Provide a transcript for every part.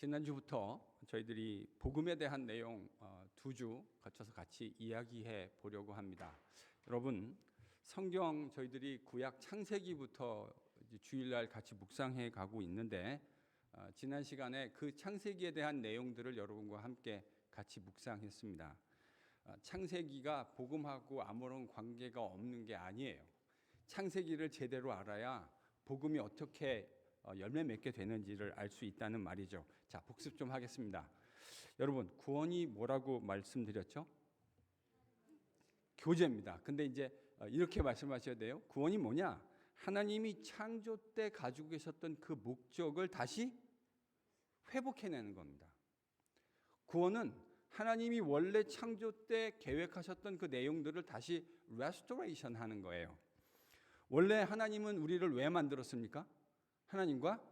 지난주부터 저희들이 복음에 대한 내용 두 주 거쳐서 같이 이야기해 보려고 합니다. 여러분, 성경 저희들이 구약 창세기부터 주일날 같이 묵상해 가고 있는데 지난 시간에 그 창세기에 대한 내용들을 여러분과 함께 같이 묵상했습니다. 창세기가 복음하고 아무런 관계가 없는 게 아니에요. 창세기를 제대로 알아야 복음이 어떻게 열매 맺게 되는지를 알 수 있다는 말이죠. 자, 복습 좀 하겠습니다. 여러분, 구원이 뭐라고 말씀드렸죠? 교제입니다. 근데 이제 이렇게 말씀하셔야 돼요. 구원이 뭐냐? 하나님이 창조 때 가지고 계셨던 그 목적을 다시 회복해내는 겁니다. 구원은 하나님이 원래 창조 때 계획하셨던 그 내용들을 다시 restoration 하는 거예요. 원래 하나님은 우리를 왜 만들었습니까? 하나님과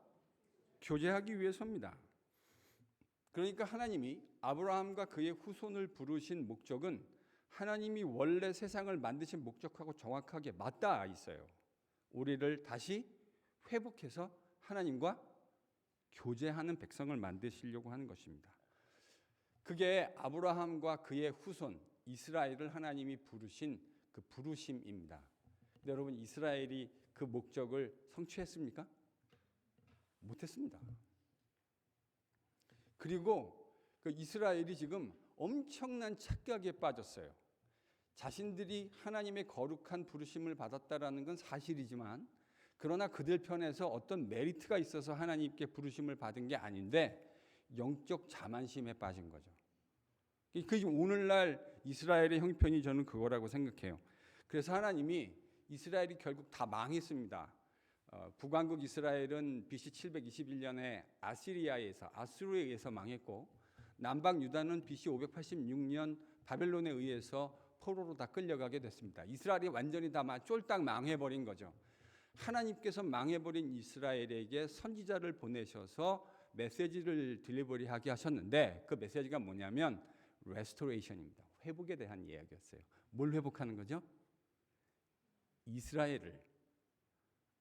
교제하기 위해서입니다. 그러니까 하나님이 아브라함과 그의 후손을 부르신 목적은 하나님이 원래 세상을 만드신 목적하고 정확하게 맞닿아 있어요. 우리를 다시 회복해서 하나님과 교제하는 백성을 만드시려고 하는 것입니다. 그게 아브라함과 그의 후손 이스라엘을 하나님이 부르신 그 부르심입니다. 근데 여러분, 이스라엘이 그 목적을 성취했습니까? 못했습니다. 그리고 그 이스라엘이 지금 엄청난 착각에 빠졌어요. 자신들이 하나님의 거룩한 부르심을 받았다라는 건 사실이지만, 그러나 그들 편에서 어떤 메리트가 있어서 하나님께 부르심을 받은 게 아닌데 영적 자만심에 빠진 거죠. 그 오늘날 이스라엘의 형편이 저는 그거라고 생각해요. 그래서 하나님이 이스라엘이 결국 다 망했습니다. 북왕국 이스라엘은 BC 721년에 아수르에 의해서 망했고, 남방 유다는 BC 586년 바벨론에 의해서 포로로 다 끌려가게 됐습니다. 이스라엘이 완전히 다 쫄딱 망해버린 거죠. 하나님께서 망해버린 이스라엘에게 선지자를 보내셔서 메시지를 딜리버리하게 하셨는데, 그 메시지가 뭐냐면 레스토레이션입니다. 회복에 대한 이야기였어요. 뭘 회복하는 거죠? 이스라엘을,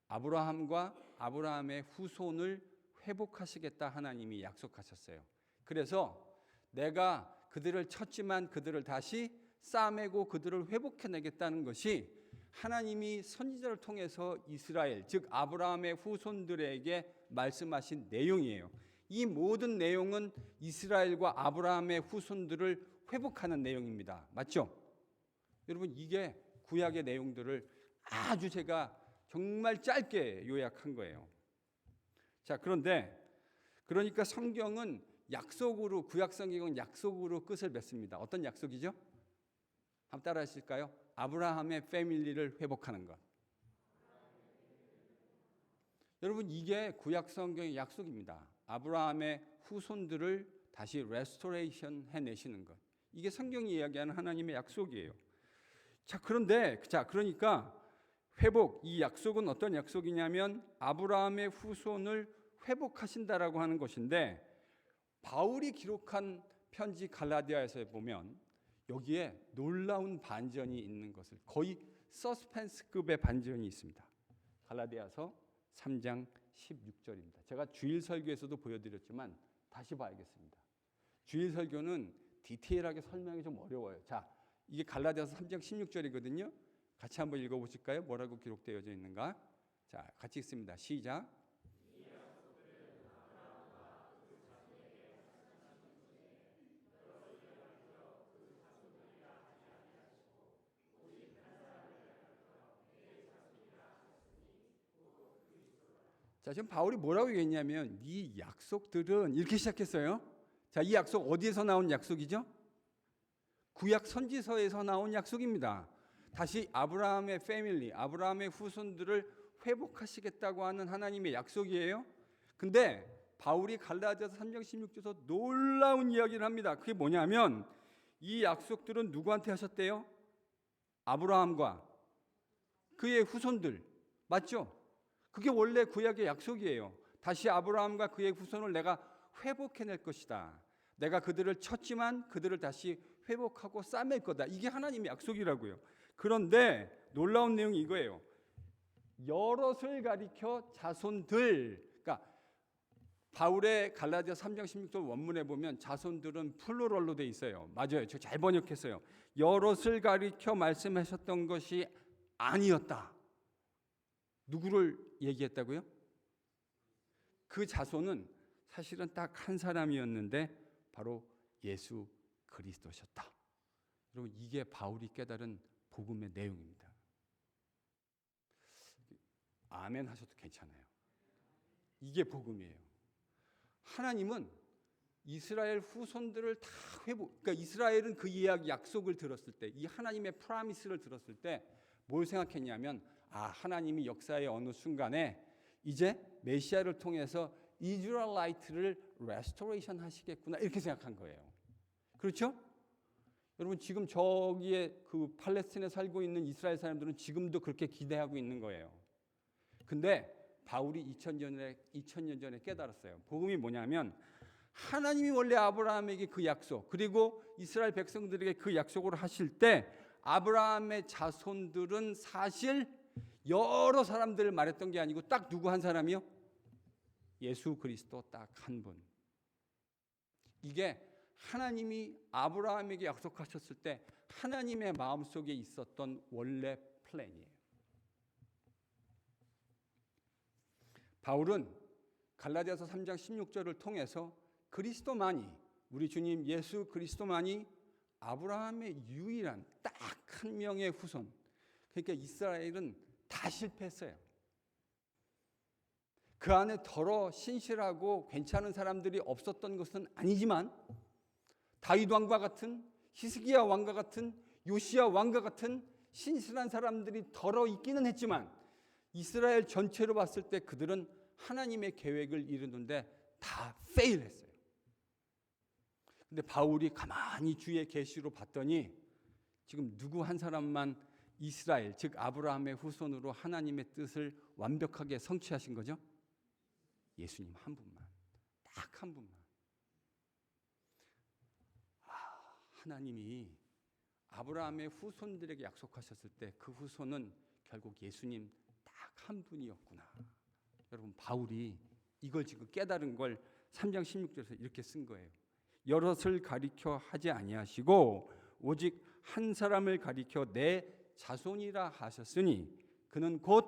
아브라함과 아브라함의 후손을 회복하시겠다 하나님이 약속하셨어요. 그래서 내가 그들을 쳤지만 그들을 다시 싸매고 그들을 회복해내겠다는 것이 하나님이 선지자를 통해서 이스라엘, 즉 아브라함의 후손들에게 말씀하신 내용이에요. 이 모든 내용은 이스라엘과 아브라함의 후손들을 회복하는 내용입니다. 맞죠? 여러분, 이게 구약의 내용들을 아주 제가 정말 짧게 요약한 거예요. 자, 그러니까 성경은 약속으로, 구약 성경은 약속으로 끝을 맺습니다. 어떤 약속이죠? 한번 따라 하실까요? 아브라함의 패밀리를 회복하는 것. 여러분, 이게 구약 성경의 약속입니다. 아브라함의 후손들을 다시 레스토레이션 해내시는 것. 이게 성경이 이야기하는 하나님의 약속이에요. 그러니까 회복, 이 약속은 어떤 약속이냐면 아브라함의 후손을 회복하신다라고 하는 것인데, 바울이 기록한 편지 갈라디아에서 보면 여기에 놀라운 반전이 있는 것을, 거의 서스펜스급의 반전이 있습니다. 갈라디아서 3장 16절입니다. 제가 주일 설교에서도 보여드렸지만 다시 봐야겠습니다. 주일 설교는 디테일하게 설명이 좀 어려워요. 자, 이게 갈라디아서 3장 16절이거든요. 같이 한번 읽어보실까요? 뭐라고 기록되어져 있는가? 자, 같이 읽습니다. 시작. 자, 지금 바울이 뭐라고 얘기했냐면 이 약속들은 이렇게 시작했어요. 자, 이 약속 어디에서 나온 약속이죠? 구약 선지서에서 나온 약속입니다. 다시 아브라함의 패밀리, 아브라함의 후손들을 회복하시겠다고 하는 하나님의 약속이에요. 근데 바울이 갈라디아서 3장 16절에서 놀라운 이야기를 합니다. 그게 뭐냐면 이 약속들은 누구한테 하셨대요? 아브라함과 그의 후손들. 맞죠? 그게 원래 구약의 약속이에요. 다시 아브라함과 그의 후손을 내가 회복해낼 것이다. 내가 그들을 쳤지만 그들을 다시 회복하고 싸맬 거다. 이게 하나님의 약속이라고요. 그런데 놀라운 내용이 이거예요. 여럿을 가리켜 자손들, 그러니까 바울의 갈라디아 3장 16절 원문에 보면 자손들은 플루럴로 돼 있어요. 맞아요. 저 잘 번역했어요. 여럿을 가리켜 말씀하셨던 것이 아니었다. 누구를 얘기했다고요? 그 자손은 사실은 딱 한 사람이었는데 바로 예수 그리스도셨다. 여러분, 이게 바울이 깨달은 복음의 내용입니다. 아멘 하셔도 괜찮아요. 이게 복음이에요. 하나님은 이스라엘 후손들을 다 그러니까 이스라엘은 그 이야기 약속을 들었을 때, 이 하나님의 프라미스를 들었을 때 뭘 생각했냐면, 하나님이 역사의 어느 순간에 이제 메시아를 통해서 이스라엘라이트를 레스토레이션 하시겠구나, 이렇게 생각한 거예요. 그렇죠? 여러분, 지금 저기에 그 팔레스틴에 살고 있는 이스라엘 사람들은 지금도 그렇게 기대하고 있는 거예요. 근데 바울이 2000년 전에 깨달았어요. 복음이 뭐냐면, 하나님이 원래 아브라함에게 그 약속, 그리고 이스라엘 백성들에게 그 약속을 하실 때 아브라함의 자손들은 사실 여러 사람들을 말했던 게 아니고 딱 누구 한 사람이요? 예수 그리스도 딱 한 분. 이게 하나님이 아브라함에게 약속하셨을 때 하나님의 마음속에 있었던 원래 플랜이에요. 바울은 갈라디아서 3장 16절을 통해서 그리스도만이, 우리 주님 예수 그리스도만이 아브라함의 유일한 딱 한 명의 후손. 그러니까 이스라엘은 다 실패했어요. 그 안에 더러 신실하고 괜찮은 사람들이 없었던 것은 아니지만, 다윗 왕과 같은, 히스기야 왕과 같은, 요시야 왕과 같은 신실한 사람들이 더러 있기는 했지만, 이스라엘 전체로 봤을 때 그들은 하나님의 계획을 이루는데 다 페일했어요. 근데 바울이 가만히 주의 계시로 봤더니 지금 누구 한 사람만 이스라엘, 즉 아브라함의 후손으로 하나님의 뜻을 완벽하게 성취하신 거죠? 예수님 한 분만, 딱 한 분만. 하나님이 아브라함의 후손들에게 약속하셨을 때 그 후손은 결국 예수님 딱 한 분이었구나. 여러분, 바울이 이걸 지금 깨달은 걸 3장 16절에서 이렇게 쓴 거예요. 여럿을 가리켜 하지 아니하시고 오직 한 사람을 가리켜 내 자손이라 하셨으니 그는 곧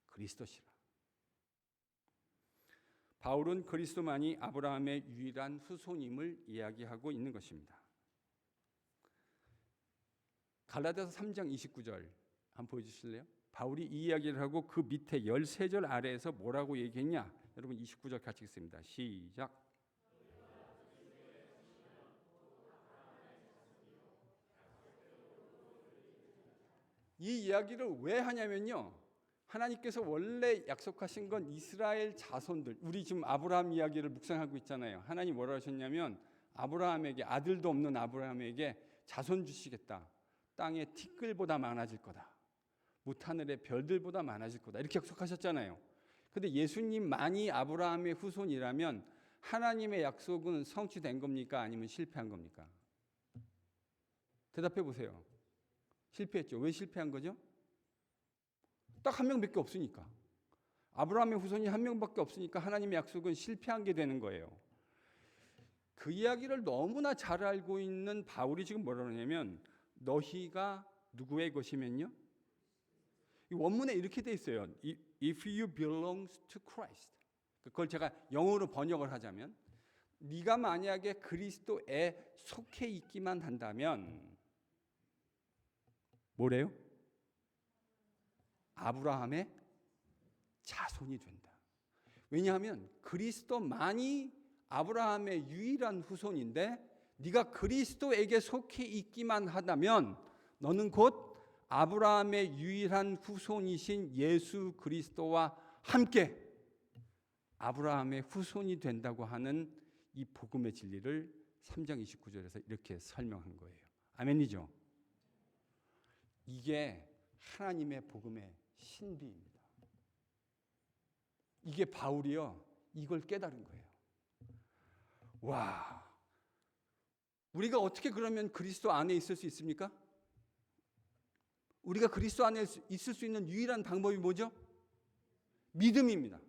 그리스도시라. 바울은 그리스도만이 아브라함의 유일한 후손임을 이야기하고 있는 것입니다. 갈라디아서 3장 29절 한번 보여주실래요? 바울이 이 이야기를 하고 그 밑에 13절 아래에서 뭐라고 얘기했냐? 여러분 29절 같이 읽습니다. 시작. 이 이야기를 왜 하냐면요, 하나님께서 원래 약속하신 건 이스라엘 자손들, 우리 지금 아브라함 이야기를 묵상하고 있잖아요. 하나님 뭐라 하셨냐면, 아브라함에게, 아들도 없는 아브라함에게 자손 주시겠다. 땅의 티끌보다 많아질 거다. 뭇하늘의 별들보다 많아질 거다. 이렇게 약속하셨잖아요. 근데 예수님만이 아브라함의 후손이라면 하나님의 약속은 성취된 겁니까? 아니면 실패한 겁니까? 대답해 보세요. 실패했죠. 왜 실패한 거죠? 딱 한 명밖에 없으니까. 아브라함의 후손이 한 명밖에 없으니까 하나님의 약속은 실패한 게 되는 거예요. 그 이야기를 너무나 잘 알고 있는 바울이 지금 뭐라 그러냐면, 너희가 누구의 것이면요? 이 원문에 이렇게 돼 있어요. If you belong to Christ. 그걸 제가 영어로 번역을 하자면, 네가 만약에 그리스도에 속해 있기만 한다면 뭐래요? 아브라함의 자손이 된다. 왜냐하면 그리스도만이 아브라함의 유일한 후손인데, 네가 그리스도에게 속해 있기만 하다면 너는 곧 아브라함의 유일한 후손이신 예수 그리스도와 함께 아브라함의 후손이 된다고 하는 이 복음의 진리를 3장 29절에서 이렇게 설명한 거예요. 아멘이죠? 이게 하나님의 복음의 신비입니다. 이게 바울이요, 이걸 깨달은 거예요. 와, 우리가 어떻게 그러면 그리스도 안에 있을 수 있습니까? 우리가 그리스도 안에 있을 수 있는 유일한 방법이 뭐죠? 믿음입니다.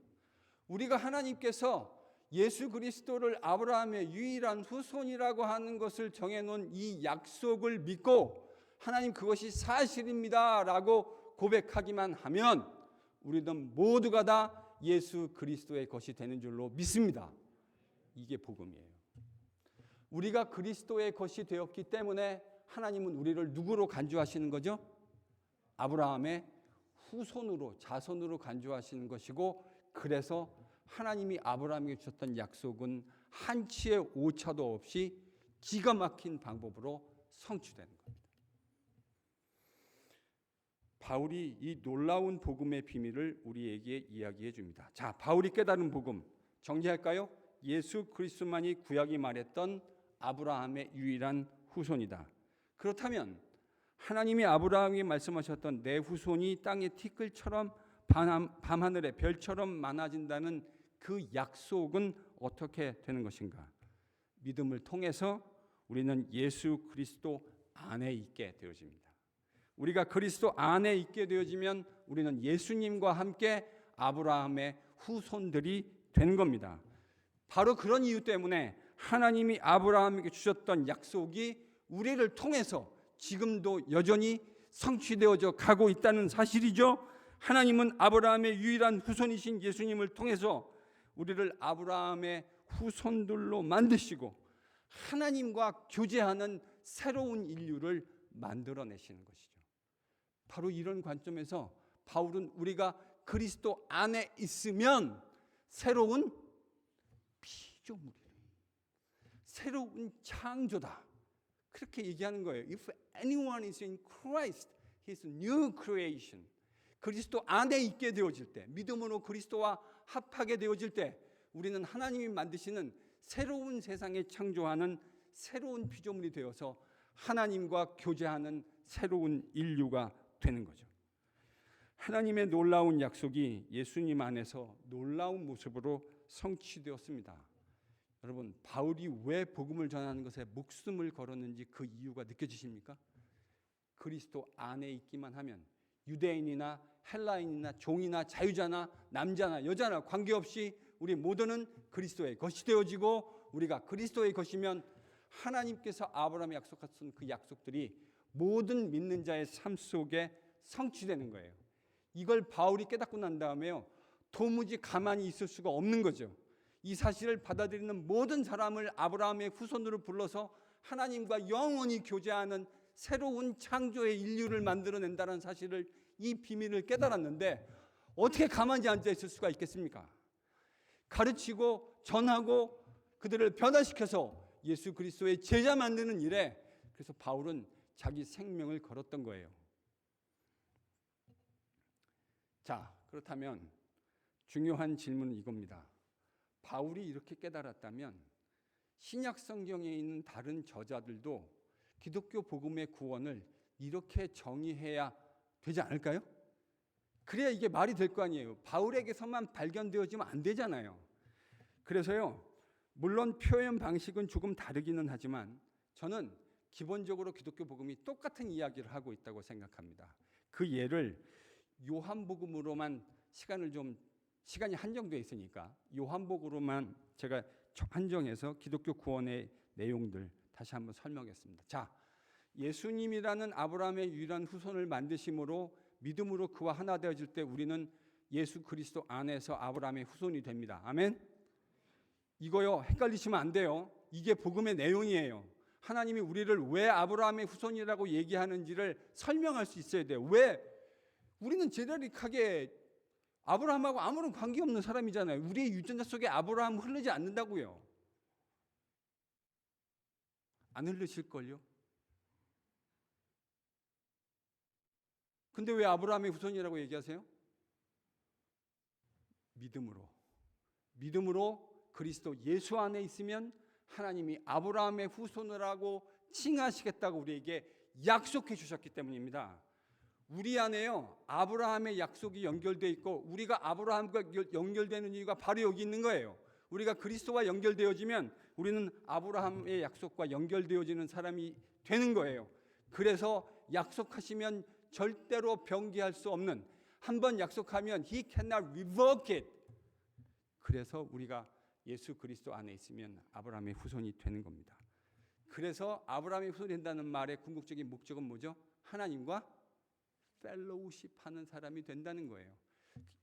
우리가 하나님께서 예수 그리스도를 아브라함의 유일한 후손이라고 하는 것을 정해놓은 이 약속을 믿고 하나님 그것이 사실입니다 라고 고백하기만 하면 우리는 모두가 다 예수 그리스도의 것이 되는 줄로 믿습니다. 이게 복음이에요. 우리가 그리스도의 것이 되었기 때문에 하나님은 우리를 누구로 간주하시는 거죠? 아브라함의 후손으로, 자손으로 간주하시는 것이고, 그래서 하나님이 아브라함에게 주셨던 약속은 한치의 오차도 없이 기가 막힌 방법으로 성취되는 겁니다. 바울이 이 놀라운 복음의 비밀을 우리에게 이야기해 줍니다. 자, 바울이 깨달은 복음 정리할까요? 예수 그리스도만이 구약이 말했던 아브라함의 유일한 후손이다. 그렇다면 하나님이 아브라함에게 말씀하셨던 내 후손이 땅의 티끌처럼 밤하늘의 별처럼 많아진다는 그 약속은 어떻게 되는 것인가? 믿음을 통해서 우리는 예수 그리스도 안에 있게 되어집니다. 우리가 그리스도 안에 있게 되어지면 우리는 예수님과 함께 아브라함의 후손들이 되는 겁니다. 바로 그런 이유 때문에 하나님이 아브라함에게 주셨던 약속이 우리를 통해서 지금도 여전히 성취되어져 가고 있다는 사실이죠. 하나님은 아브라함의 유일한 후손이신 예수님을 통해서 우리를 아브라함의 후손들로 만드시고 하나님과 교제하는 새로운 인류를 만들어내시는 것이죠. 바로 이런 관점에서 바울은 우리가 그리스도 안에 있으면 새로운 피조물이다, 새로운 창조다, 그렇게 얘기하는 거예요. If anyone is in Christ, he is a new creation. 그리스도 안에 있게 되어질 때, 믿음으로 그리스도와 합하게 되어질 때 우리는 하나님이 만드시는 새로운 세상에 창조하는 새로운 피조물이 되어서 하나님과 교제하는 새로운 인류가 되는 거죠. 하나님의 놀라운 약속이 예수님 안에서 놀라운 모습으로 성취되었습니다. 여러분, 바울이 왜 복음을 전하는 것에 목숨을 걸었는지 그 이유가 느껴지십니까? 그리스도 안에 있기만 하면 유대인이나 헬라인이나 종이나 자유자나 남자나 여자나 관계없이 우리 모두는 그리스도의 것이 되어지고, 우리가 그리스도의 것이면 하나님께서 아브라함에 약속하신 그 약속들이 모든 믿는 자의 삶 속에 성취되는 거예요. 이걸 바울이 깨닫고 난 다음에요, 도무지 가만히 있을 수가 없는 거죠. 이 사실을 받아들이는 모든 사람을 아브라함의 후손으로 불러서 하나님과 영원히 교제하는 새로운 창조의 인류를 만들어낸다는 사실을, 이 비밀을 깨달았는데 어떻게 가만히 앉아 있을 수가 있겠습니까? 가르치고 전하고 그들을 변화시켜서 예수 그리스도의 제자 만드는 일에, 그래서 바울은 자기 생명을 걸었던 거예요. 자, 그렇다면 중요한 질문은 이겁니다. 바울이 이렇게 깨달았다면 신약 성경에 있는 다른 저자들도 기독교 복음의 구원을 이렇게 정의해야 되지 않을까요? 그래야 이게 말이 될 거 아니에요. 바울에게서만 발견되어지면 안 되잖아요. 그래서요, 물론 표현 방식은 조금 다르기는 하지만 저는 기본적으로 기독교 복음이 똑같은 이야기를 하고 있다고 생각합니다. 그 예를 요한복음으로만 시간이 한정되어 있으니까 요한복음으로만 제가 한정해서 기독교 구원의 내용들 다시 한번 설명했습니다. 자, 예수님이라는 아브라함의 유일한 후손을 만드심으로 믿음으로 그와 하나 되어질 때 우리는 예수 그리스도 안에서 아브라함의 후손이 됩니다. 아멘. 이거요, 헷갈리시면 안 돼요. 이게 복음의 내용이에요. 하나님이 우리를 왜 아브라함의 후손이라고 얘기하는지를 설명할 수 있어야 돼요. 왜? 우리는 제네릭하게 아브라함하고 아무런 관계없는 사람이잖아요. 우리의 유전자 속에 아브라함 흐르지 않는다고요. 안 흐르실걸요? 근데 왜 아브라함의 후손이라고 얘기하세요? 믿음으로 그리스도 예수 안에 있으면 하나님이 아브라함의 후손이라고 칭하시겠다고 우리에게 약속해 주셨기 때문입니다. 우리 안에요, 아브라함의 약속이 연결되어 있고 우리가 아브라함과 연결되는 이유가 바로 여기 있는 거예요. 우리가 그리스도와 연결되어지면 우리는 아브라함의 약속과 연결되어지는 사람이 되는 거예요. 그래서 약속하시면 절대로 변개할 수 없는, 한번 약속하면 He cannot revoke it. 그래서 우리가 예수 그리스도 안에 있으면 아브라함의 후손이 되는 겁니다. 그래서 아브라함의 후손이 된다는 말의 궁극적인 목적은 뭐죠? 하나님과 펠로우십하는 사람이 된다는 거예요.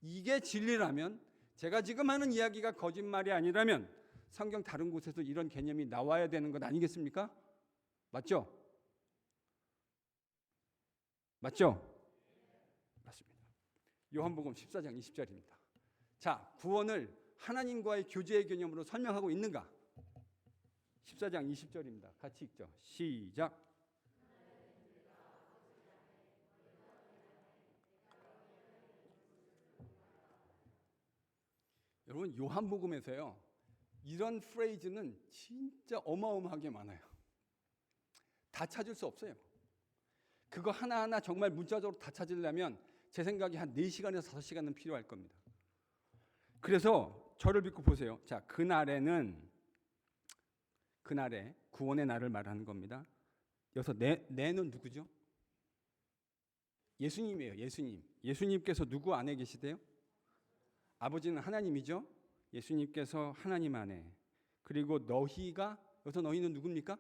이게 진리라면, 제가 지금 하는 이야기가 거짓말이 아니라면 성경 다른 곳에서 이런 개념이 나와야 되는 것 아니겠습니까? 맞죠? 맞죠? 맞습니다. 요한복음 14장 20절입니다. 자, 구원을 하나님과의 교제의 개념으로 설명하고 있는가? 14장 20절입니다. 같이 읽죠. 시작. 여러분, 요한복음에서요, 이런 프레이즈는 진짜 어마어마하게 많아요. 다 찾을 수 없어요. 그거 하나하나 정말 문자적으로 다 찾으려면 제 생각에 한 4시간에서 5시간은 필요할 겁니다. 그래서 저를 믿고 보세요. 자, 그날에 구원의 날을 말하는 겁니다. 여기서 내는 누구죠? 예수님이에요. 예수님. 예수님께서 누구 안에 계시대요? 아버지는 하나님이죠. 예수님께서 하나님 안에. 그리고 너희가, 여기서 너희는 누굽니까?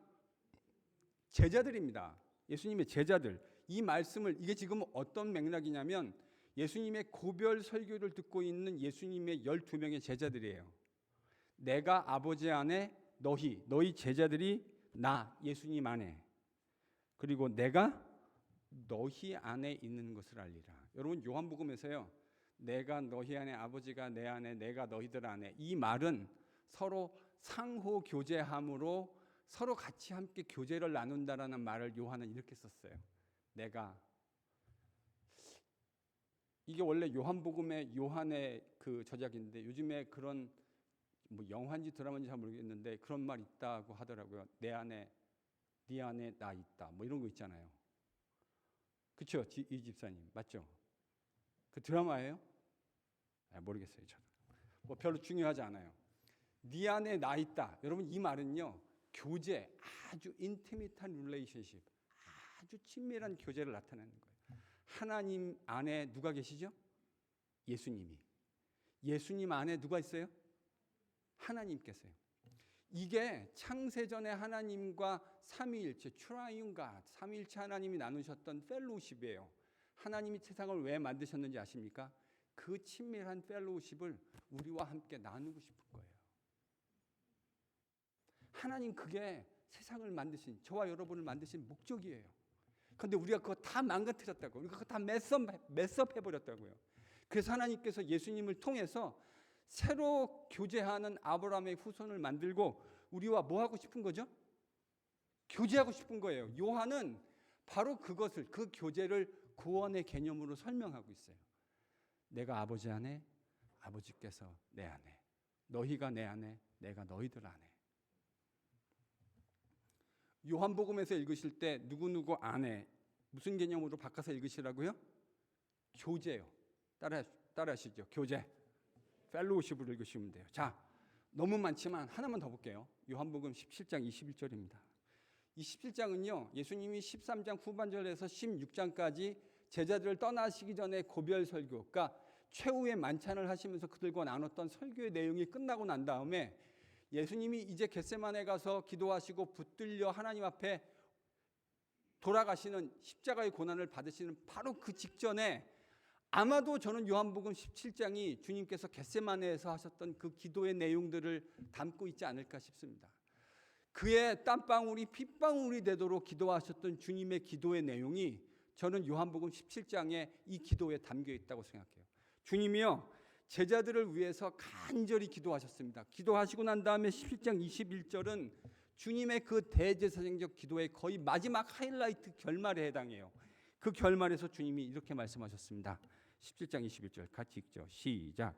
제자들입니다. 예수님의 제자들. 이 말씀을, 이게 지금 어떤 맥락이냐면 예수님의 고별 설교를 듣고 있는 예수님의 12명의 제자들이에요. 내가 아버지 안에, 너희 제자들이 나 예수님 안에, 그리고 내가 너희 안에 있는 것을 알리라. 여러분, 요한복음에서요, 내가 너희 안에, 아버지가 내 안에, 내가 너희들 안에, 이 말은 서로 상호 교제함으로 서로 같이 함께 교제를 나눈다라는 말을 요한은 이렇게 썼어요. 내가, 이게 원래 요한복음의 요한의 그 저작인데 요즘에 그런 뭐 영화인지 드라마인지 잘 모르겠는데 그런 말 있다고 하더라고요. 내 안에, 네 안에 나 있다. 뭐 이런 거 있잖아요. 그렇죠? 이 집사님 맞죠? 그 드라마예요? 모르겠어요. 저도 뭐 별로 중요하지 않아요. 네 안에 나 있다. 여러분, 이 말은요, 교제, 아주 인티밋한 릴레이션십, 아주 친밀한 교제를 나타내는 거예요. 하나님 안에 누가 계시죠? 예수님이. 예수님 안에 누가 있어요? 하나님께서요. 이게 창세전에 하나님과 삼위일체, 트라이운 갓, 삼위일체 하나님이 나누셨던 펠로우십이에요. 하나님이 세상을 왜 만드셨는지 아십니까? 그 친밀한 펠로우십을 우리와 함께 나누고 싶은 거예요. 하나님, 그게 세상을 만드신, 저와 여러분을 만드신 목적이에요. 그런데 우리가 그거 다 망가뜨렸다고, 우리가 그거 다 메스업 해버렸다고요. 그래서 하나님께서 예수님을 통해서 새로 교제하는 아브라함의 후손을 만들고 우리와 뭐 하고 싶은 거죠? 교제하고 싶은 거예요. 요한은 바로 그것을, 그 교제를 구원의 개념으로 설명하고 있어요. 내가 아버지 안에, 아버지께서 내 안에, 너희가 내 안에, 내가 너희들 안에. 요한복음에서 읽으실 때 누구누구 안에, 무슨 개념으로 바꿔서 읽으시라고요? 교제요. 따라하시죠. 교제. 펠로우십을 읽으시면 돼요. 자, 너무 많지만 하나만 더 볼게요. 요한복음 17장 21절입니다. 이 17장은요, 예수님이 13장 후반절에서 16장까지 제자들을 떠나시기 전에 고별 설교, 그러니까 최후의 만찬을 하시면서 그들과 나눴던 설교의 내용이 끝나고 난 다음에 예수님이 이제 겟세마네 가서 기도하시고 붙들려 하나님 앞에 돌아가시는, 십자가의 고난을 받으시는 바로 그 직전에, 아마도 저는 요한복음 17장이 주님께서 겟세마네에서 하셨던 그 기도의 내용들을 담고 있지 않을까 싶습니다. 그의 땀방울이 핏방울이 되도록 기도하셨던 주님의 기도의 내용이 저는 요한복음 17장에 이 기도에 담겨 있다고 생각해요. 주님이요, 제자들을 위해서 간절히 기도하셨습니다. 기도하시고 난 다음에 17장 21절은 주님의 그 대제사장적 기도의 거의 마지막 하이라이트 결말에 해당해요. 그 결말에서 주님이 이렇게 말씀하셨습니다. 17장 21절 같이 읽죠. 시작.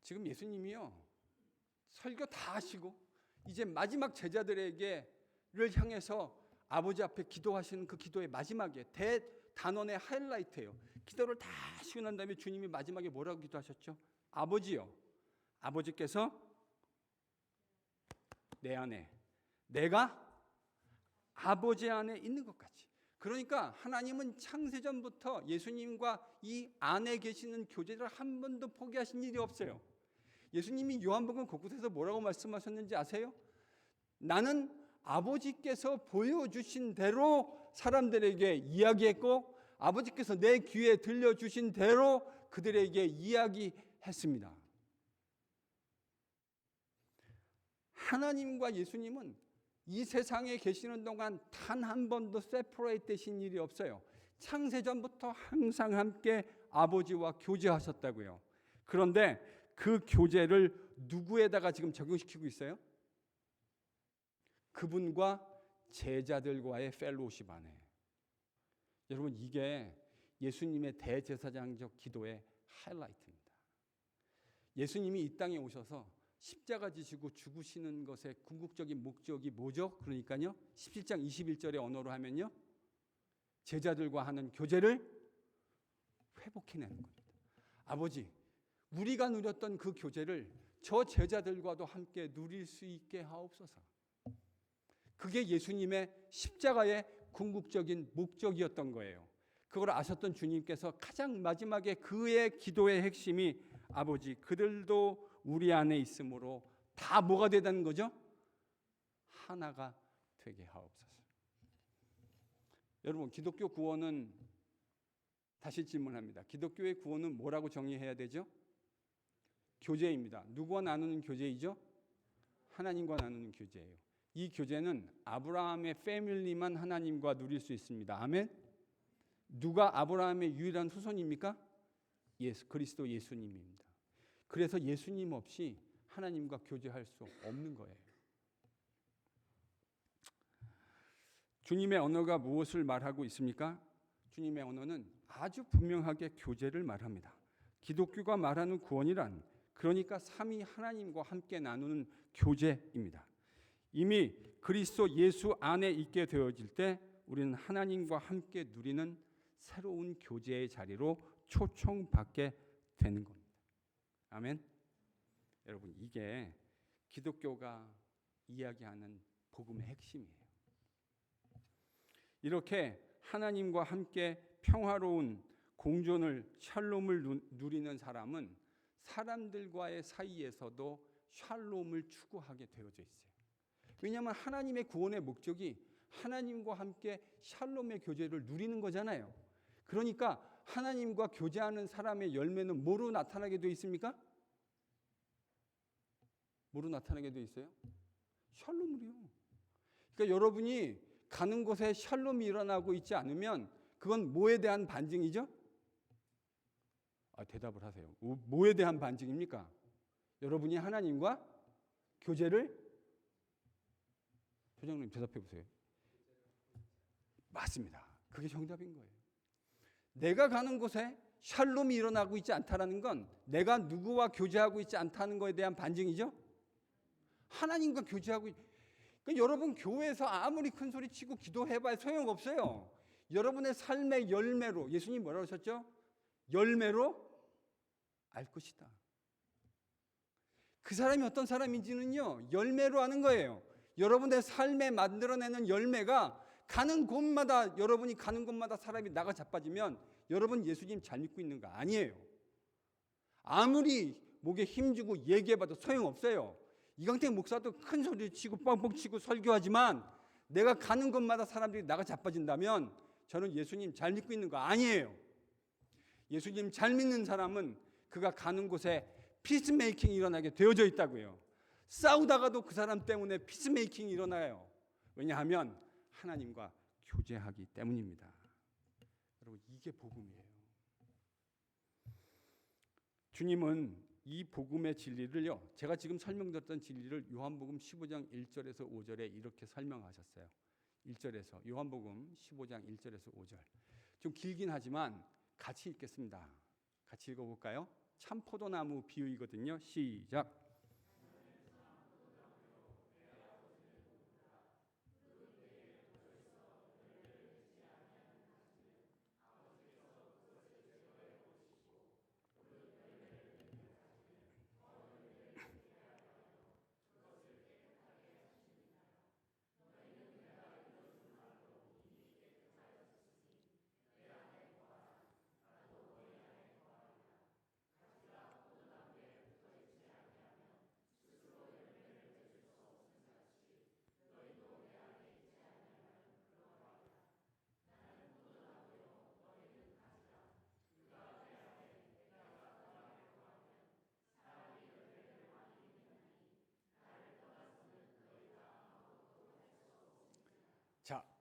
지금 예수님이요, 설교 다 하시고 이제 마지막 제자들에게를 향해서 아버지 앞에 기도하시는 그 기도의 마지막에 대단원의 하이라이트예요. 기도를 다 하시고 난 다음에 주님이 마지막에 뭐라고 기도하셨죠? 아버지요, 아버지께서 내 안에, 내가 아버지 안에 있는 것 같이. 그러니까 하나님은 창세전부터 예수님과 이 안에 계시는 교제를 한 번도 포기하신 일이 없어요. 예수님이 요한복음 곳곳에서 뭐라고 말씀하셨는지 아세요? 나는 아버지께서 보여주신 대로 사람들에게 이야기했고 아버지께서 내 귀에 들려주신 대로 그들에게 이야기했습니다. 하나님과 예수님은 이 세상에 계시는 동안 단 한 번도 세퍼레이트 되신 일이 없어요. 창세전부터 항상 함께 아버지와 교제하셨다고요. 그런데 그 교제를 누구에다가 지금 적용시키고 있어요? 그분과 제자들과의 펠로우십 안에. 여러분, 이게 예수님의 대제사장적 기도의 하이라이트입니다. 예수님이 이 땅에 오셔서 십자가 지시고 죽으시는 것의 궁극적인 목적이 뭐죠? 그러니까요, 17장 21절의 언어로 하면요, 제자들과 하는 교제를 회복해내는 겁니다. 아버지, 우리가 누렸던 그 교제를 저 제자들과도 함께 누릴 수 있게 하옵소서. 그게 예수님의 십자가의 궁극적인 목적이었던 거예요. 그걸 아셨던 주님께서 가장 마지막에 그의 기도의 핵심이 아버지, 그들도 우리 안에 있으므로 다 뭐가 되다는 거죠? 하나가 되게 하옵소서. 여러분, 기독교 구원은, 다시 질문합니다. 기독교의 구원은 뭐라고 정의해야 되죠? 교제입니다. 누구와 나누는 교제이죠? 하나님과 나누는 교제예요. 이 교제는 아브라함의 패밀리만 하나님과 누릴 수 있습니다. 아멘. 누가 아브라함의 유일한 후손입니까? 그리스도 예수님입니다. 그래서 예수님 없이 하나님과 교제할 수 없는 거예요. 주님의 언어가 무엇을 말하고 있습니까? 주님의 언어는 아주 분명하게 교제를 말합니다. 기독교가 말하는 구원이란 그러니까 삼위 하나님과 함께 나누는 교제입니다. 이미 그리스도 예수 안에 있게 되어질 때 우리는 하나님과 함께 누리는 새로운 교제의 자리로 초청받게 되는 겁니다. 아멘. 여러분, 이게 기독교가 이야기하는 복음의 핵심이에요. 이렇게 하나님과 함께 평화로운 공존을, 샬롬을 누리는 사람은 사람들과의 사이에서도 샬롬을 추구하게 되어져 있어요. 왜냐하면 하나님의 구원의 목적이 하나님과 함께 샬롬의 교제를 누리는 거잖아요. 그러니까 하나님과 교제하는 사람의 열매는 뭐로 나타나게 되어 있습니까? 뭐로 나타나게 되어 있어요? 샬롬으로요. 그러니까 여러분이 가는 곳에 샬롬이 일어나고 있지 않으면 그건 뭐에 대한 반증이죠? 대답을 하세요. 뭐에 대한 반증입니까? 여러분이 하나님과 교제를, 소장님 대답해 보세요. 맞습니다. 그게 정답인 거예요. 내가 가는 곳에 샬롬이 일어나고 있지 않다는 건 내가 누구와 교제하고 있지 않다는 것에 대한 반증이죠. 하나님과 교제하고 그러니까 여러분 교회에서 아무리 큰 소리 치고 기도해봐야 소용없어요. 여러분의 삶의 열매로, 예수님 뭐라고 하셨죠? 열매로 알 것이다. 그 사람이 어떤 사람인지는요, 열매로 아는 거예요. 여러분의 삶에 만들어내는 열매가 가는 곳마다, 여러분이 가는 곳마다 사람이 나가 자빠지면 여러분 예수님 잘 믿고 있는 거 아니에요. 아무리 목에 힘주고 얘기해봐도 소용없어요. 이강택 목사도 큰 소리 치고 뻥뻥 치고 설교하지만 내가 가는 곳마다 사람들이 나가 자빠진다면 저는 예수님 잘 믿고 있는 거 아니에요. 예수님 잘 믿는 사람은 그가 가는 곳에 피스메이킹이 일어나게 되어져 있다고요. 싸우다가도 그 사람 때문에 피스메이킹이 일어나요. 왜냐하면 하나님과 교제하기 때문입니다. 여러분, 이게 복음이에요. 주님은 이 복음의 진리를요, 제가 지금 설명드렸던 진리를 요한복음 15장 1절에서 5절에 이렇게 설명하셨어요. 1절에서, 요한복음 15장 1절에서 5절. 좀 길긴 하지만 같이 읽겠습니다. 같이 읽어볼까요? 참포도나무 비유이거든요. 시작.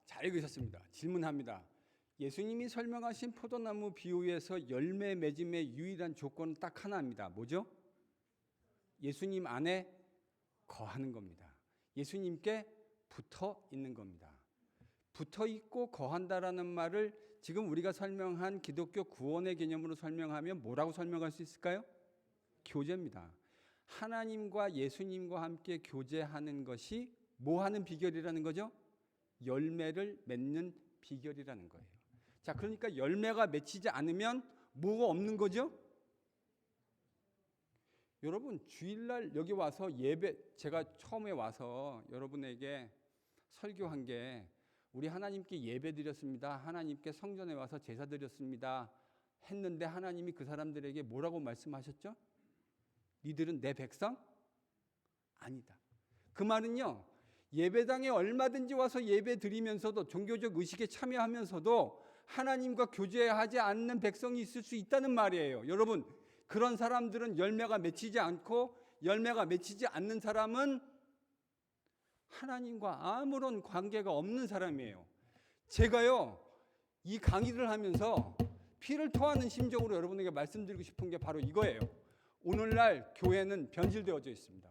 잘 읽으셨습니다. 질문합니다. 예수님이 설명하신 포도나무 비유에서 열매 맺음의 유일한 조건은 딱 하나입니다. 뭐죠? 예수님 안에 거하는 겁니다. 예수님께 붙어 있는 겁니다. 붙어 있고 거한다라는 말을 지금 우리가 설명한 기독교 구원의 개념으로 설명하면 뭐라고 설명할 수 있을까요? 교제입니다. 하나님과 예수님과 함께 교제하는 것이 뭐 하는 비결이라는 거죠? 열매를 맺는 비결이라는 거예요. 자, 그러니까 열매가 맺히지 않으면 뭐가 없는 거죠? 여러분, 주일날 여기 와서 예배, 제가 처음에 와서 여러분에게 설교한 게 우리 하나님께 예배 드렸습니다. 하나님께 성전에 와서 제사 드렸습니다. 했는데 하나님이 그 사람들에게 뭐라고 말씀하셨죠? 니들은 내 백성? 아니다. 그 말은요, 예배당에 얼마든지 와서 예배 드리면서도 종교적 의식에 참여하면서도 하나님과 교제하지 않는 백성이 있을 수 있다는 말이에요. 여러분, 그런 사람들은 열매가 맺히지 않고 열매가 맺히지 않는 사람은 하나님과 아무런 관계가 없는 사람이에요. 제가요, 이 강의를 하면서 피를 토하는 심정으로 여러분에게 말씀드리고 싶은 게 바로 이거예요. 오늘날 교회는 변질되어져 있습니다.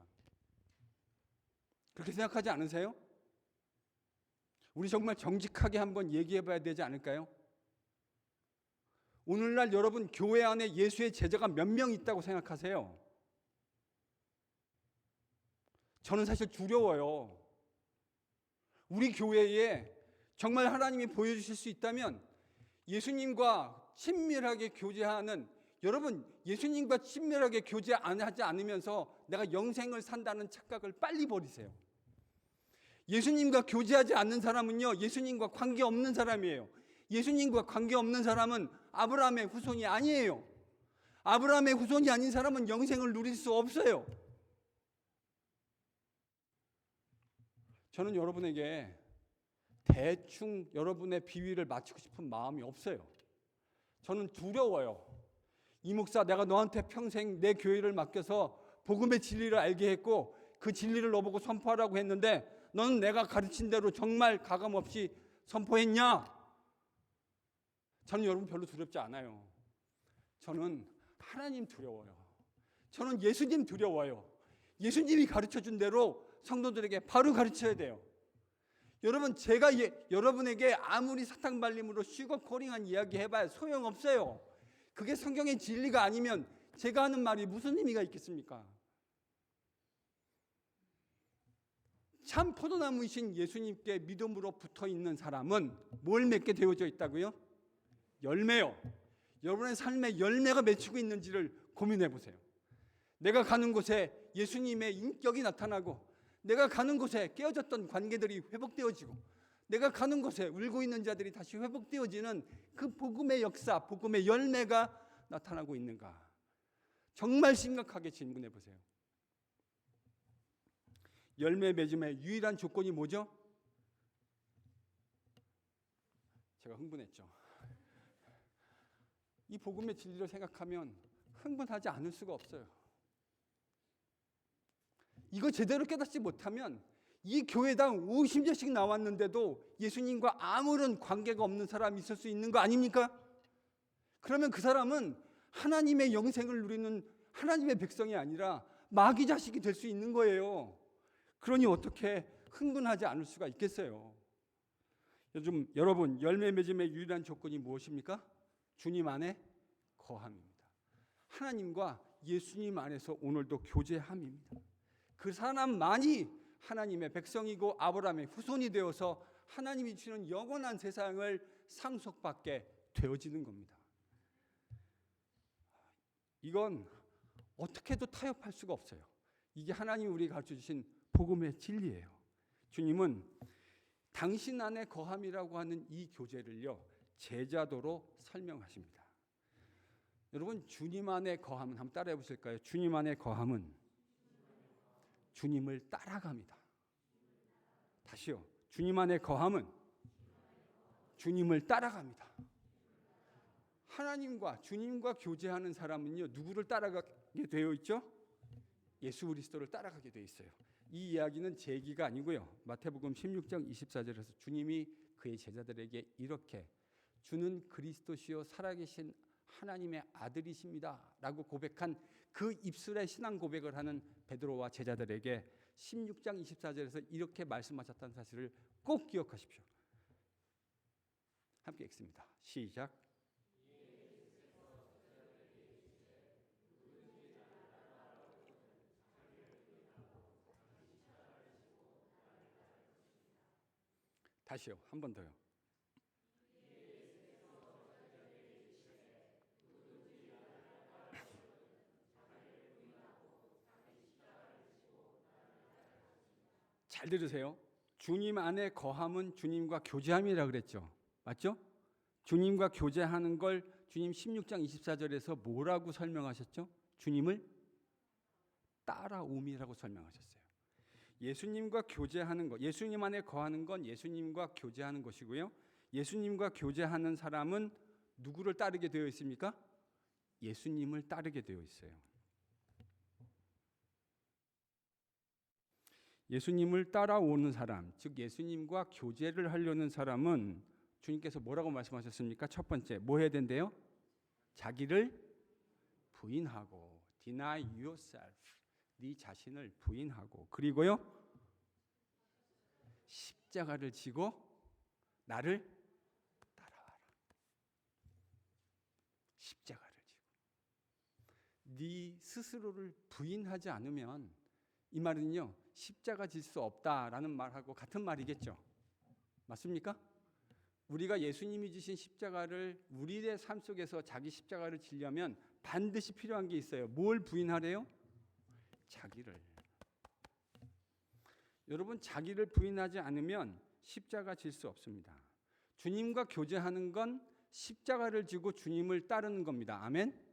그렇게 생각하지 않으세요? 우리 정말 정직하게 한번 얘기해 봐야 되지 않을까요? 오늘날 여러분 교회 안에 예수의 제자가 몇 명 있다고 생각하세요? 저는 사실 두려워요. 우리 교회에 정말 하나님이 보여주실 수 있다면 예수님과 친밀하게 교제하는, 여러분 예수님과 친밀하게 교제하지 않으면서 내가 영생을 산다는 착각을 빨리 버리세요. 예수님과 교제하지 않는 사람은요, 예수님과 관계없는 사람이에요. 예수님과 관계없는 사람은 아브라함의 후손이 아니에요. 아브라함의 후손이 아닌 사람은 영생을 누릴 수 없어요. 저는 여러분에게 대충 여러분의 비위를 맞추고 싶은 마음이 없어요. 저는 두려워요. 이 목사, 내가 너한테 평생 내 교회를 맡겨서 복음의 진리를 알게 했고 그 진리를 너보고 선포하라고 했는데 너는 내가 가르친 대로 정말 가감없이 선포했냐? 저는 여러분 별로 두렵지 않아요. 저는 하나님 두려워요. 저는 예수님 두려워요. 예수님이 가르쳐준 대로 성도들에게 바로 가르쳐야 돼요. 여러분, 제가 여러분에게 아무리 사탕발림으로 슈거코링한 이야기 해봐야 소용없어요. 그게 성경의 진리가 아니면 제가 하는 말이 무슨 의미가 있겠습니까? 참 포도나무이신 예수님께 믿음으로 붙어있는 사람은 뭘 맺게 되어져 있다고요? 열매요. 여러분의 삶에 열매가 맺히고 있는지를 고민해 보세요. 내가 가는 곳에 예수님의 인격이 나타나고, 내가 가는 곳에 깨어졌던 관계들이 회복되어지고, 내가 가는 곳에 울고 있는 자들이 다시 회복되어지는 그 복음의 역사, 복음의 열매가 나타나고 있는가? 정말 심각하게 질문해 보세요. 열매 맺음의 유일한 조건이 뭐죠? 제가 흥분했죠. 이 복음의 진리를 생각하면 흥분하지 않을 수가 없어요. 이거 제대로 깨닫지 못하면 이 교회당 50여씩 나왔는데도 예수님과 아무런 관계가 없는 사람이 있을 수 있는 거 아닙니까? 그러면 그 사람은 하나님의 영생을 누리는 하나님의 백성이 아니라 마귀 자식이 될 수 있는 거예요. 그러니 어떻게 흥분하지 않을 수가 있겠어요? 요즘 여러분, 열매 맺음의 유일한 조건이 무엇입니까? 주님 안에 거함입니다. 하나님과 예수님 안에서 오늘도 교제함입니다. 그 사람만이 하나님의 백성이고 아브라함의 후손이 되어서 하나님이 주시는 영원한 세상을 상속받게 되어지는 겁니다. 이건 어떻게도 타협할 수가 없어요. 이게 하나님이 우리에게 가르쳐주신 복음의 진리예요. 주님은 당신 안에 거함이라고 하는 이 교제를요, 제자도로 설명하십니다. 여러분, 주님 안에 거함은 한번 따라해 보실까요? 주님 안에 거함은 주님을 따라갑니다. 다시요. 주님 안에 거함은 주님을 따라갑니다. 하나님과 주님과 교제하는 사람은요, 누구를 따라가게 되어 있죠? 예수 그리스도를 따라가게 되어 있어요. 이 이야기는 제 얘기가 아니고요. 마태복음 16장 24절에서 주님이 그의 제자들에게 이렇게 주는 그리스도시요 살아계신 하나님의 아들이십니다 라고 고백한 그 입술의 신앙 고백을 하는 베드로와 제자들에게 16장 24절에서 이렇게 말씀하셨다는 사실을 꼭 기억하십시오. 함께 읽습니다. 시작. 다시요. 한 번 더요. 잘 들으세요. 주님 안에 거함은 주님과 교제함이라 그랬죠. 맞죠? 주님과 교제하는 걸 주님 16장 24절에서 뭐라고 설명하셨죠? 주님을 따라옴이라고 설명하셨어요. 예수님과 교제하는 것, 예수님 안에 거하는 건 예수님과 교제하는 것이고요. 예수님과 교제하는 사람은 누구를 따르게 되어 있습니까? 예수님을 따르게 되어 있어요. 예수님을 따라오는 사람, 즉 예수님과 교제를 하려는 사람은 주님께서 뭐라고 말씀하셨습니까? 첫 번째, 뭐 해야 된대요? 자기를 부인하고, deny yourself, 네 자신을 부인하고, 그리고요 십자가를 지고 나를 따라와라. 십자가를 지고. 네 스스로를 부인하지 않으면 이 말은요 십자가 질 수 없다라는 말하고 같은 말이겠죠. 맞습니까? 우리가 예수님이 지신 십자가를 우리의 삶 속에서 자기 십자가를 지려면 반드시 필요한 게 있어요. 뭘 부인하래요? 자기를. 여러분, 자기를 부인하지 않으면 십자가 질 수 없습니다. 주님과 교제하는 건 십자가를 지고 주님을 따르는 겁니다. 아멘.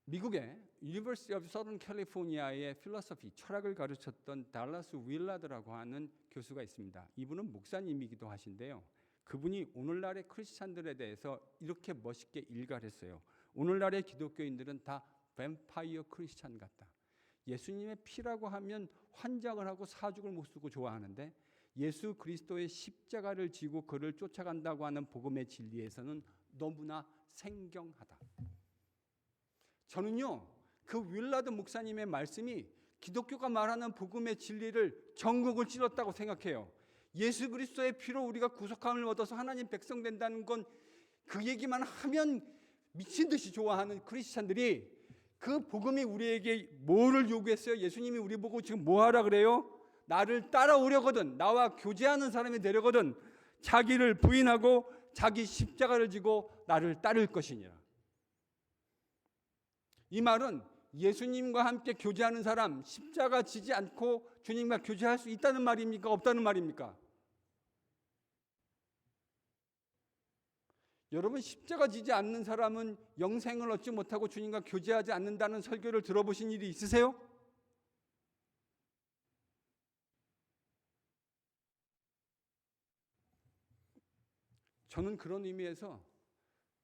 미국의 University of Southern California의 필로소피, 철학을 가르쳤던 달라스 윌라드라고 하는 교수가 있습니다. 이분은 목사님이기도 하신데요. 그분이 오늘날의 크리스찬들에 대해서 이렇게 멋있게 일갈했어요. 오늘날의 기독교인들은 다 뱀파이어 크리스찬 같다. 예수님의 피라고 하면 환장을 하고 사죽을 못 쓰고 좋아하는데 예수 그리스도의 십자가를 지고 그를 쫓아간다고 하는 복음의 진리에서는 너무나 생경하다. 저는요, 그 윌라드 목사님의 말씀이 기독교가 말하는 복음의 진리를 전곡을 찔렀다고 생각해요. 예수 그리스도의 피로 우리가 구속함을 얻어서 하나님 백성 된다는 건 그 얘기만 하면 미친 듯이 좋아하는 크리스찬들이 그 복음이 우리에게 뭐를 요구했어요? 예수님이 우리 보고 지금 뭐 하라 그래요? 나를 따라오려거든, 나와 교제하는 사람이 되려거든 자기를 부인하고 자기 십자가를 지고 나를 따를 것이니라. 이 말은 예수님과 함께 교제하는 사람, 십자가 지지 않고 주님과 교제할 수 있다는 말입니까? 없다는 말입니까? 여러분, 십자가 지지 않는 사람은 영생을 얻지 못하고 주님과 교제하지 않는다는 설교를 들어보신 일이 있으세요? 저는 그런 의미에서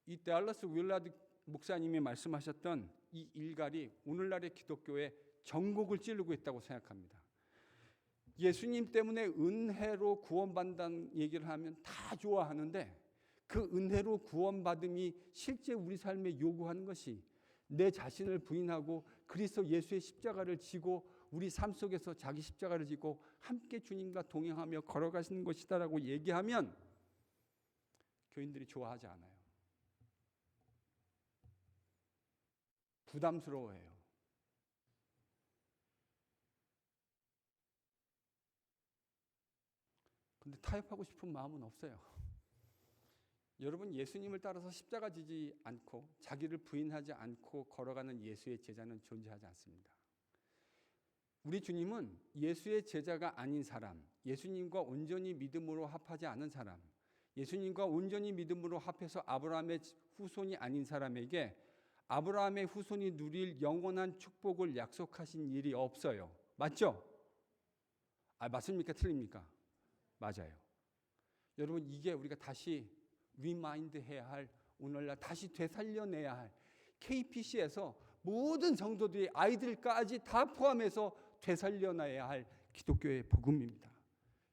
이 달라스 윌라드 목사님이 말씀하셨던 이 일갈이 오늘날의 기독교의 전곡을 찌르고 있다고 생각합니다. 예수님 때문에 은혜로 구원받는다는 얘기를 하면 다 좋아하는데 그 은혜로 구원받음이 실제 우리 삶에 요구하는 것이 내 자신을 부인하고 그리스도 예수의 십자가를 지고 우리 삶 속에서 자기 십자가를 지고 함께 주님과 동행하며 걸어가시는 것이다라고 얘기하면 교인들이 좋아하지 않아요. 부담스러워해요. 근데 타협하고 싶은 마음은 없어요. 여러분, 예수님을 따라서 십자가 지지 않고 자기를 부인하지 않고 걸어가는 예수의 제자는 존재하지 않습니다. 우리 주님은 예수의 제자가 아닌 사람, 예수님과 온전히 믿음으로 합하지 않은 사람, 예수님과 온전히 믿음으로 합해서 아브라함의 후손이 아닌 사람에게 아브라함의 후손이 누릴 영원한 축복을 약속하신 일이 없어요. 맞죠? 맞습니까? 틀립니까? 맞아요. 여러분, 이게 우리가 다시 리마인드 해야 할, 오늘날 다시 되살려내야 할, KPC에서 모든 성도들이 아이들까지 다 포함해서 되살려놔야 할 기독교의 복음입니다.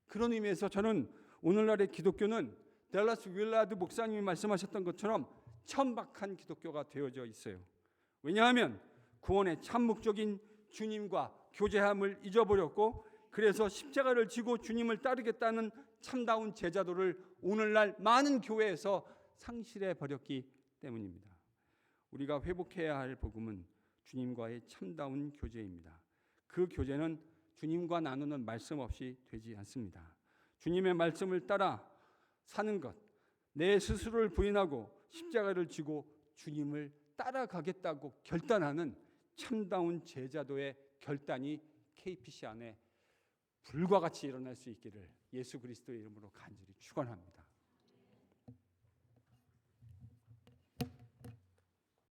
그런 의미에서 저는 오늘날의 기독교는 댈러스 윌라드 목사님이 말씀하셨던 것처럼 천박한 기독교가 되어져 있어요. 왜냐하면 구원의 참 목적인 주님과 교제함을 잊어버렸고, 그래서 십자가를 지고 주님을 따르겠다는 참다운 제자도를 오늘날 많은 교회에서 상실해 버렸기 때문입니다. 우리가 회복해야 할 복음은 주님과의 참다운 교제입니다. 그 교제는 주님과 나누는 말씀 없이 되지 않습니다. 주님의 말씀을 따라 사는 것, 내 스스로를 부인하고 십자가를 지고 주님을 따라가겠다고 결단하는 참다운 제자도의 결단이 KPC 안에 불과 같이 일어날 수 있기를 예수 그리스도의 이름으로 간절히 축원합니다.